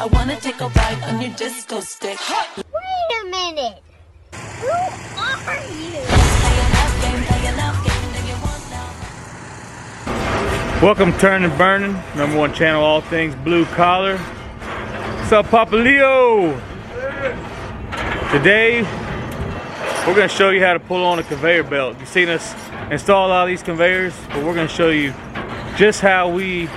I wanna take a ride on your disco stick. Wait a minute. Who are you? Welcome to Turnin and Burnin, #1 channel, all things blue collar. What's up, Papa Leo? Today, we're going to show you how to pull on a conveyor belt. You've seen us install a lot of these conveyors, but we're going to show you just how we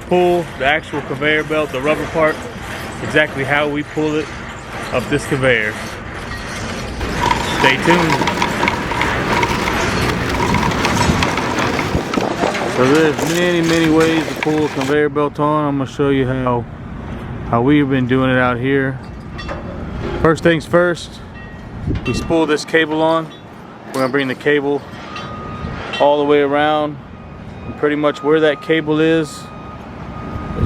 pull the actual conveyor belt, the rubber part, exactly how we pull it up this conveyor. Stay tuned. So there's many ways to pull a conveyor belt on. I'm going to show you how we've been doing it out here. First things first, we spool this cable on. We're going to bring the cable all the way around, and pretty much where that cable is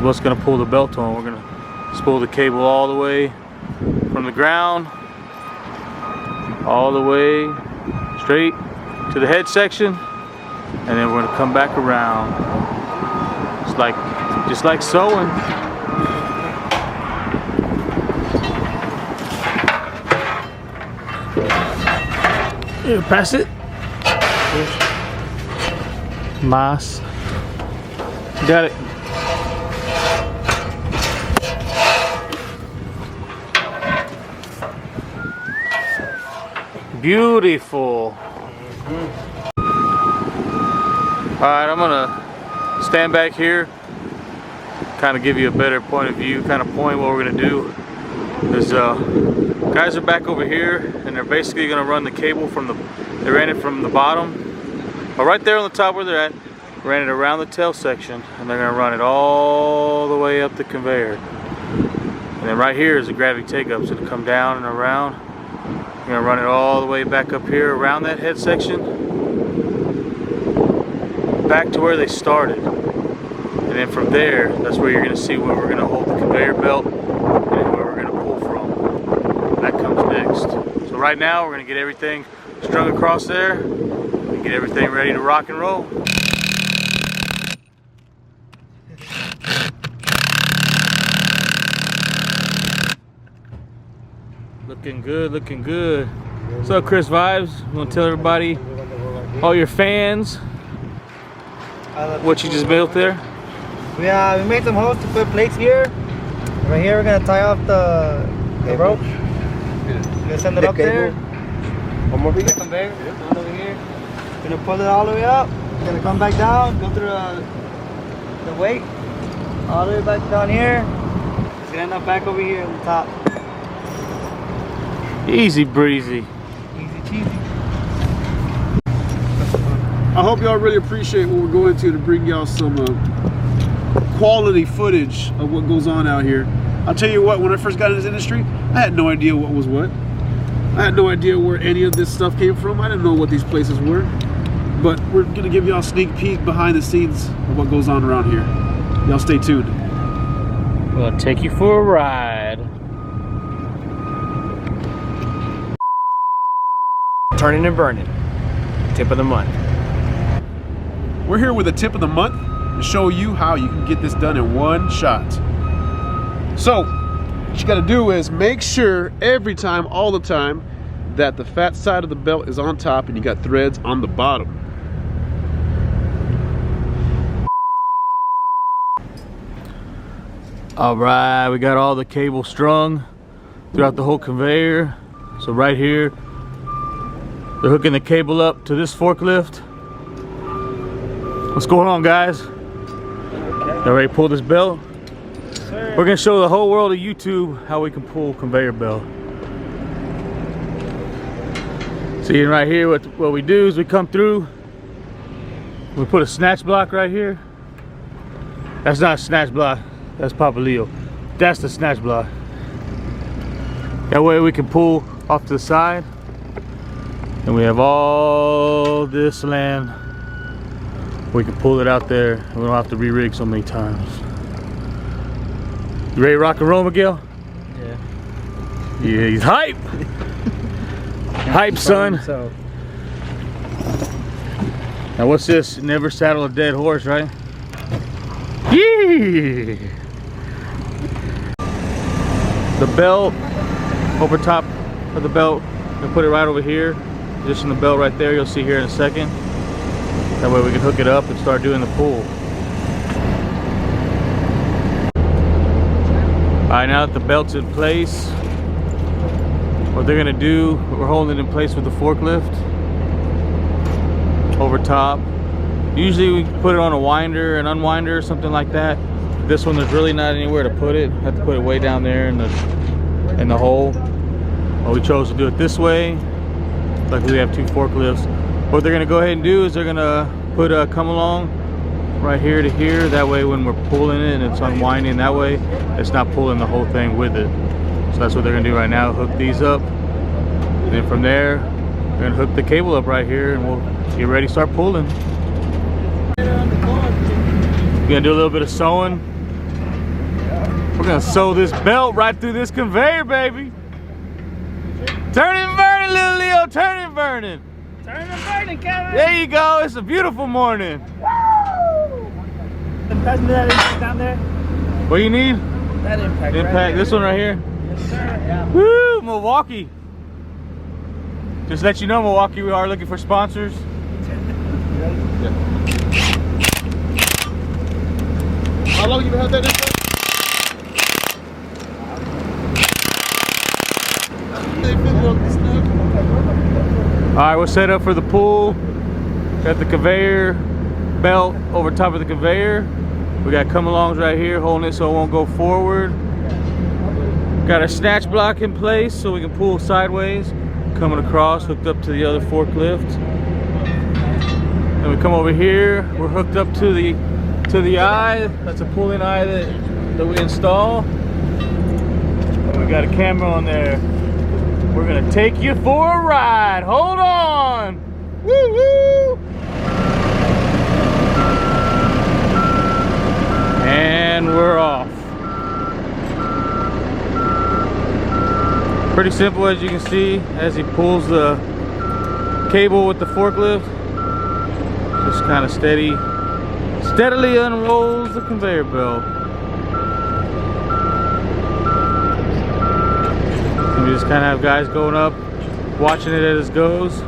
what's going to pull the belt on. We're going to spool the cable all the way from the ground all the way straight to the head section, and then we're going to come back around just like sewing. Here, pass it. Mas. Got it. Beautiful. Alright, I'm gonna stand back here, kind of give you a better point of view, kind of point what we're gonna do. Is guys are back over here, and they're basically gonna run the cable they ran it from the bottom, but right there on the top where they're at, ran it around the tail section, and they're gonna run it all the way up the conveyor. And then right here is the gravity take up, so it'll come down and around. We're gonna run it all the way back up here around that head section, back to where they started, and then from there, that's where you're going to see where we're going to hold the conveyor belt and where we're going to pull from. That comes next. So right now we're going to get everything strung across there and get everything ready to rock and roll. Looking good, looking good. What's up, Chris Vibes? You want to tell everybody, all your fans, what you just built there? We made some holes to put plates here. Right here we're gonna tie off the rope. We're gonna send it up there. One more piece. Conveyor down over here. We're gonna pull it all the way up. We're gonna come back down, go through the weight, all the way back down here. It's gonna end up back over here on the top. Easy breezy. Easy cheesy. I hope y'all really appreciate what we're going to bring y'all some quality footage of what goes on out here. I'll tell you what, when I first got in this industry, I had no idea what was what. I had no idea where any of this stuff came from. I didn't know what these places were. But we're gonna give y'all a sneak peek behind the scenes of what goes on around here. Y'all stay tuned. We're gonna take you for a ride. Turnin and Burnin, tip of the month. We're here with a tip of the month to show you how you can get this done in one shot. So, what you gotta do is make sure every time, all the time, that the fat side of the belt is on top and you got threads on the bottom. All right, we got all the cable strung throughout the whole conveyor. So right here, they're hooking the cable up to this forklift. What's going on, guys? Y'all ready to pull this belt? We're gonna show the whole world of YouTube how we can pull conveyor belt. See, right here, what we do is we come through, we put a snatch block right here. That's not a snatch block, that's Papa Leo. That's the snatch block. That way we can pull off to the side, and we have all this land. We can pull it out there, and we don't have to re-rig so many times. You ready to rock and roll, Miguel? Yeah. Yeah, he's hype. Hype, son. So. Now what's this? Never saddle a dead horse, right? Yeah. the belt over top of the belt. We'll put it right over here. Position the belt right there. You'll see here in a second. That way we can hook it up and start doing the pull. Alright, now that the belt's in place, what they're gonna do, we're holding it in place with the forklift over top. Usually we put it on a winder, an unwinder, or something like that. This one, there's really not anywhere to put it. I have to put it way down there in the hole. Well, we chose to do it this way. Luckily we have two forklifts. What they're gonna go ahead and do is they're gonna put a come along right here to here. That way when we're pulling it and it's unwinding, that way it's not pulling the whole thing with it. So that's what they're gonna do right now, hook these up. And then from there, we're gonna hook the cable up right here and we'll get ready to start pulling. We're gonna do a little bit of sewing. We're gonna sew this belt right through this conveyor, baby. Turnin and burnin', little Leo, turnin and burnin'. Turnin and burnin', Kevin. There you go, it's a beautiful morning. Pass me that impact down there. What do you need? That impact. Impact, right this one right here. Yes, sir. Yeah. Woo, Milwaukee. Just let you know, Milwaukee, we are looking for sponsors. How long you been had that impact? Alright, we're set up for the pull. Got the conveyor belt over top of the conveyor. We got come-alongs right here holding it so it won't go forward. Got our snatch block in place so we can pull sideways. Coming across, hooked up to the other forklift. Then we come over here. We're hooked up to the eye. That's a pulling eye that we install. And we got a camera on there. We're gonna take you for a ride. Hold on. Woo woo. And we're off. Pretty simple, as you can see, as he pulls the cable with the forklift. Just kind of steadily unrolls the conveyor belt. And we just kind of have guys going up, watching it as it goes.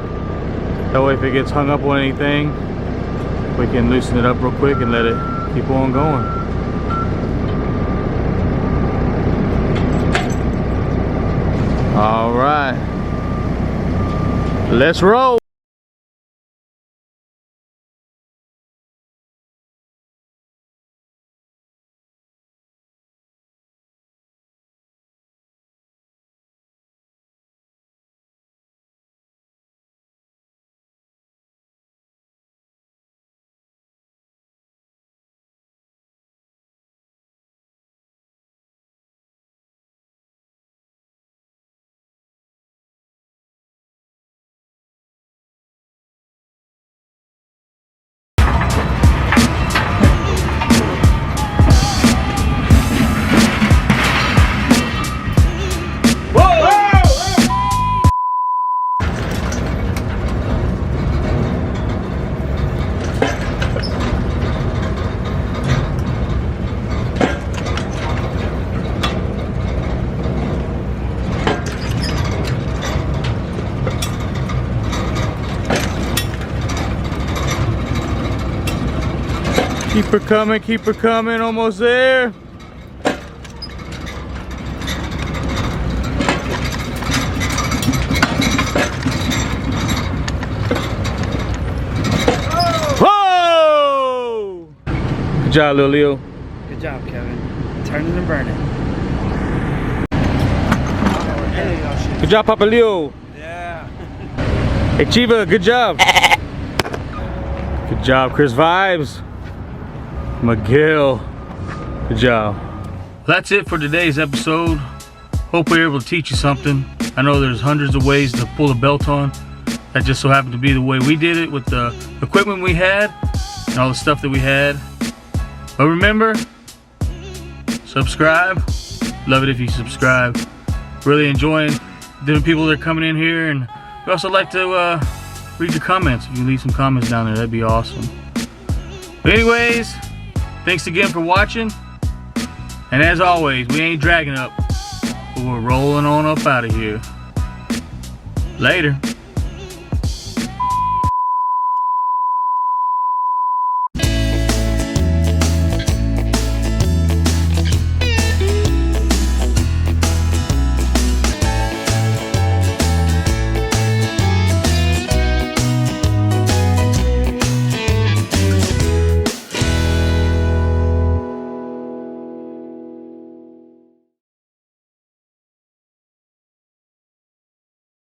That way if it gets hung up on anything, we can loosen it up real quick and let it keep on going. All right, let's roll. Keep her coming, almost there. Whoa! Good job, Lil Leo. Good job, Kevin. Turnin and burnin'. Good job, Papa Leo. Yeah. Hey, Chiva, good job. Good job, Chris Vibes. McGill, good job. That's it for today's episode. Hope we were able to teach you something. I know there's hundreds of ways to pull a belt on. That just so happened to be the way we did it with the equipment we had and all the stuff that we had. But remember, subscribe. Love it if you subscribe. Really enjoying different people that are coming in here, and we also like to read your comments. If you leave some comments down there, that'd be awesome. But anyways, thanks again for watching, and as always, we ain't dragging up, But we're rolling on up out of here. Later.